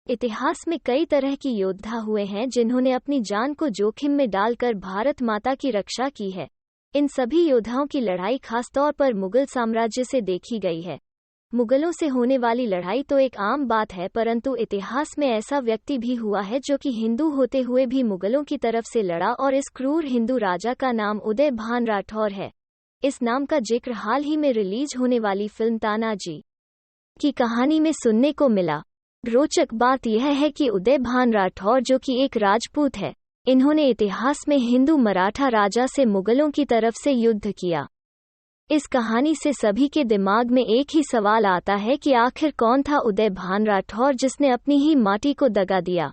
इतिहास में कई तरह की योद्धा हुए हैं जिन्होंने अपनी जान को जोखिम में डालकर भारत माता की रक्षा की है। इन सभी योद्धाओं की लड़ाई खासतौर पर मुगल साम्राज्य से देखी गई है। मुगलों से होने वाली लड़ाई तो एक आम बात है, परंतु इतिहास में ऐसा व्यक्ति भी हुआ है जो कि हिंदू होते हुए भी मुगलों की तरफ से लड़ा, और इस क्रूर हिंदू राजा का नाम उदय भान राठौर है। इस नाम का जिक्र हाल ही में रिलीज होने वाली फिल्म तानाजी की कहानी में सुनने को मिला। रोचक बात यह है कि उदय भान राठौर, जो कि एक राजपूत है, इन्होंने इतिहास में हिंदू मराठा राजा से मुगलों की तरफ से युद्ध किया। इस कहानी से सभी के दिमाग में एक ही सवाल आता है कि आखिर कौन था उदय भान राठौर जिसने अपनी ही माटी को दगा दिया।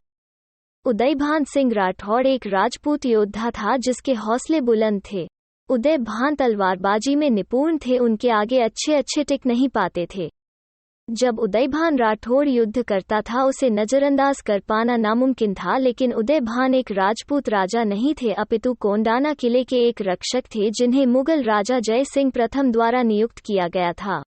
उदय भान सिंह राठौर एक राजपूत योद्धा था जिसके हौसले बुलंद थे। उदय भान तलवारबाजी में निपुण थे, उनके आगे अच्छे टिक नहीं पाते थे। जब उदय भान राठौर युद्ध करता था उसे नजरअंदाज कर पाना नामुमकिन था, लेकिन उदय भान एक राजपूत राजा नहीं थे, अपितु कोंडाना किले के एक रक्षक थे जिन्हें मुगल राजा जय सिंह प्रथम द्वारा नियुक्त किया गया था।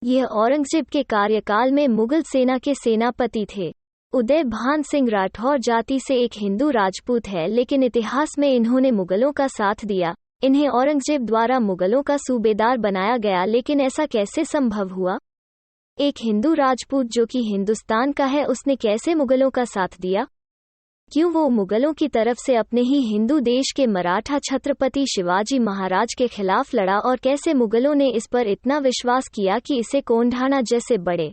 यह औरंगजेब के कार्यकाल में मुगल सेना के सेनापति थे। उदय भान सिंह राठौर जाति से एक हिंदू राजपूत है, लेकिन इतिहास में इन्होंने मुगलों का साथ दिया। इन्हें औरंगजेब द्वारा मुगलों का सूबेदार बनाया गया, लेकिन ऐसा कैसे संभव हुआ? एक हिंदू राजपूत जो कि हिंदुस्तान का है, उसने कैसे मुगलों का साथ दिया? क्यों वो मुगलों की तरफ से अपने ही हिंदू देश के मराठा छत्रपति शिवाजी महाराज के खिलाफ लड़ा, और कैसे मुगलों ने इस पर इतना विश्वास किया कि इसे कोंढाना जैसे बड़े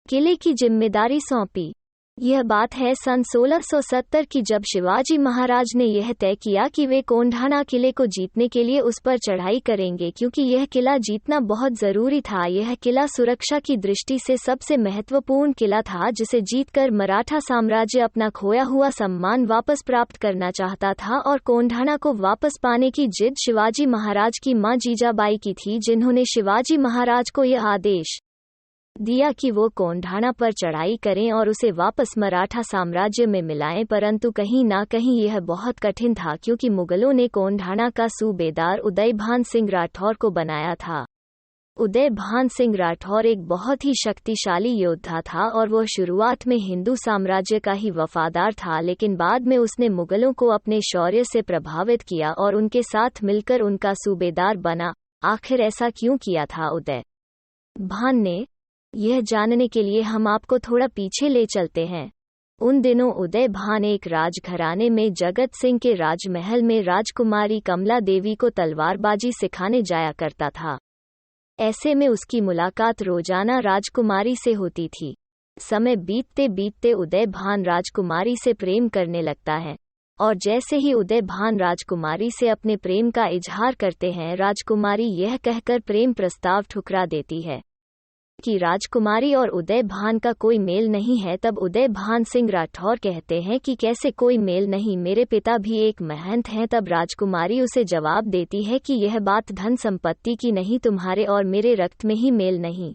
किले की जिम्मेदारी सौंपी? यह बात है सन 1670 की, जब शिवाजी महाराज ने यह तय किया कि वे कोंढाना किले को जीतने के लिए उस पर चढ़ाई करेंगे, क्योंकि यह किला जीतना बहुत जरूरी था। यह किला सुरक्षा की दृष्टि से सबसे महत्वपूर्ण किला था, जिसे जीतकर मराठा साम्राज्य अपना खोया हुआ सम्मान वापस प्राप्त करना चाहता था, और कोंढाना को वापस पाने की जिद शिवाजी महाराज की मां जीजाबाई की थी, जिन्होंने शिवाजी महाराज को यह आदेश दिया कि वो कोंढाना पर चढ़ाई करें और उसे वापस मराठा साम्राज्य में मिलाएं। परंतु कहीं ना कहीं यह बहुत कठिन था, क्योंकि मुगलों ने कोंढाना का सूबेदार उदय भान सिंह राठौर को बनाया था। उदय भान सिंह राठौर एक बहुत ही शक्तिशाली योद्धा था, और वह शुरुआत में हिंदू साम्राज्य का ही वफादार था, लेकिन बाद में उसने मुगलों को अपने शौर्य से प्रभावित किया और उनके साथ मिलकर उनका सूबेदार बना। आखिर ऐसा क्यों किया था उदय भान ने? यह जानने के लिए हम आपको थोड़ा पीछे ले चलते हैं। उन दिनों उदय भान एक राजघराने में जगत सिंह के राजमहल में राजकुमारी कमला देवी को तलवारबाजी सिखाने जाया करता था। ऐसे में उसकी मुलाकात रोजाना राजकुमारी से होती थी। समय बीतते बीतते उदय भान राजकुमारी से प्रेम करने लगता है, और जैसे ही उदय भान राजकुमारी से अपने प्रेम का इजहार करते हैं, राजकुमारी यह कहकर प्रेम प्रस्ताव ठुकरा देती है कि राजकुमारी और उदय भान का कोई मेल नहीं है। तब उदय भान सिंह राठौर कहते हैं कि कैसे कोई मेल नहीं, मेरे पिता भी एक महंत हैं। तब राजकुमारी उसे जवाब देती है कि यह बात धन संपत्ति की नहीं, तुम्हारे और मेरे रक्त में ही मेल नहीं।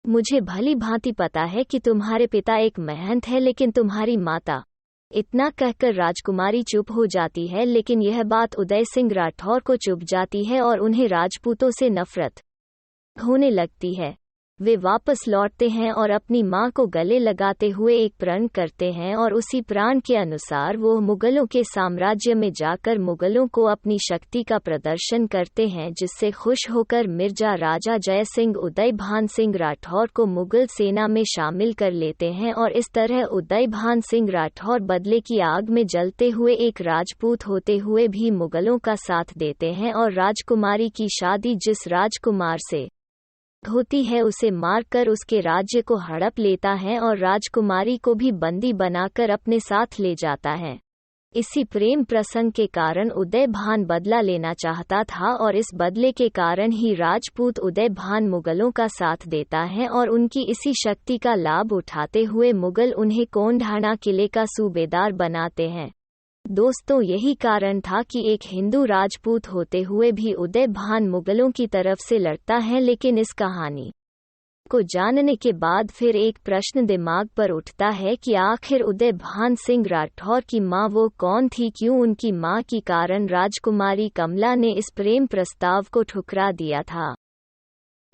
मुझे भली भांति पता है कि तुम्हारे पिता एक महंत है, लेकिन तुम्हारी माता। इतना कहकर राजकुमारी चुप हो जाती है, लेकिन यह बात उदय सिंह राठौर को चुभ जाती है और उन्हें राजपूतों से नफरत होने लगती है। वे वापस लौटते हैं और अपनी मां को गले लगाते हुए एक प्रण करते हैं, और उसी प्राण के अनुसार वो मुगलों के साम्राज्य में जाकर मुगलों को अपनी शक्ति का प्रदर्शन करते हैं, जिससे खुश होकर मिर्जा राजा जय सिंह उदय भान सिंह राठौर को मुगल सेना में शामिल कर लेते हैं। और इस तरह उदय भान सिंह राठौर बदले की आग में जलते हुए एक राजपूत होते हुए भी मुगलों का साथ देते हैं, और राजकुमारी की शादी जिस राजकुमार से होती है उसे मारकर उसके राज्य को हड़प लेता है, और राजकुमारी को भी बंदी बनाकर अपने साथ ले जाता है। इसी प्रेम प्रसंग के कारण उदय भान बदला लेना चाहता था, और इस बदले के कारण ही राजपूत उदय भान मुगलों का साथ देता है, और उनकी इसी शक्ति का लाभ उठाते हुए मुगल उन्हें कोंढाना किले का सूबेदार बनाते हैं। दोस्तों, यही कारण था कि एक हिंदू राजपूत होते हुए भी उदय भान मुगलों की तरफ से लड़ता है। लेकिन इस कहानी को जानने के बाद फिर एक प्रश्न दिमाग पर उठता है कि आखिर उदय भान सिंह राठौर की मां वो कौन थी? क्यों उनकी मां के कारण राजकुमारी कमला ने इस प्रेम प्रस्ताव को ठुकरा दिया था?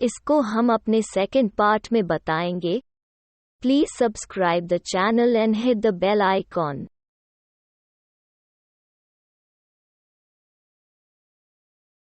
इसको हम अपने सेकंड पार्ट में बताएंगे। Please subscribe the channel and hit the bell icon.